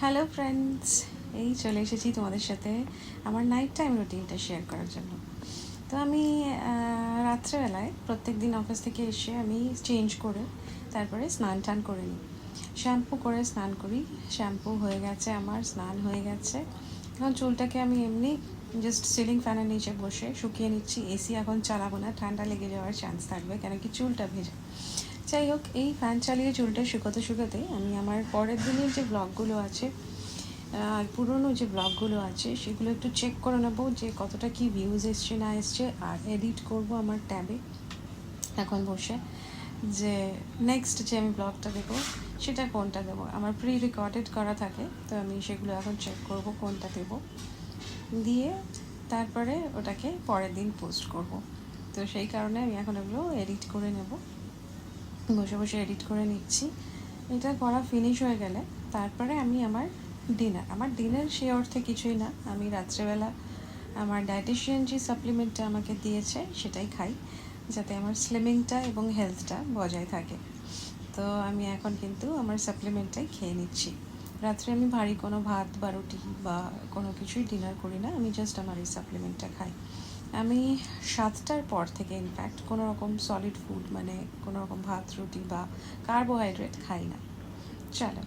Hello friends, এই চলে এসেছি তোমাদের সাথে আমার নাইট টাইম রুটিনটা শেয়ার করার জন্য। তো আমি রাত্রেবেলায় প্রত্যেক দিন অফিস থেকে এসে আমি চেঞ্জ করে তারপরে স্নান টান করে নিই। শ্যাম্পু করে স্নান করি। শ্যাম্পু হয়ে গেছে, আমার স্নান হয়ে গেছে। এখন চুলটাকে আমি এমনি জাস্ট সিলিং ফ্যানের নিচে বসে শুকিয়ে নিচ্ছি। এসি এখন চালাবো না, ঠান্ডা লেগে যাওয়ার চান্স থাকবে, কেন কি চুলটা ভেজে। যাই হোক, এই ফ্যান চালিয়ে চুলটা শুকোতে শুকোতে আমি আমার পরের দিনের যে ব্লগগুলো আছে আর পুরনো যে ব্লগগুলো আছে সেগুলো একটু চেক করে নেবো যে কতটা কি ভিউজ এসছে না এসছে, আর এডিট করব আমার ট্যাবে এখন বসে, যে নেক্সট যে আমি ব্লগটা দেবো সেটা কোনটা দেবো। আমার প্রি রেকর্ডেড করা থাকে, তো আমি সেগুলো এখন চেক করব কোনটা দেবো, দিয়ে তারপরে ওটাকে পরের দিন পোস্ট করব। তো সেই কারণে আমি এখন ওগুলো এডিট করে নেব, বসে বসে এডিট করে নিচ্ছি। এটা করা ফিনিশ হয়ে গেলে তারপরে আমি আমার ডিনার সে অর্থে কিছুই না, আমি রাত্রেবেলা আমার ডায়েটিশিয়ান যে সাপ্লিমেন্টটা আমাকে দিয়েছে সেটাই খাই, যাতে আমার স্লিমিংটা এবং হেলথটা বজায় থাকে। তো আমি এখন কিন্তু আমার সাপ্লিমেন্টটাই খেয়ে নিচ্ছি। রাত্রে আমি ভারী কোনো ভাত বা রুটি বা কোনো কিছুই ডিনার করি না, আমি জাস্ট আমার এই সাপ্লিমেন্টটা খাই। আমি 7টার পর থেকে ইনফ্যাক্ট কোনো রকম সলিড ফুড, মানে কোনো রকম ভাত রুটি বা কার্বোহাইড্রেট খাই না। চলো।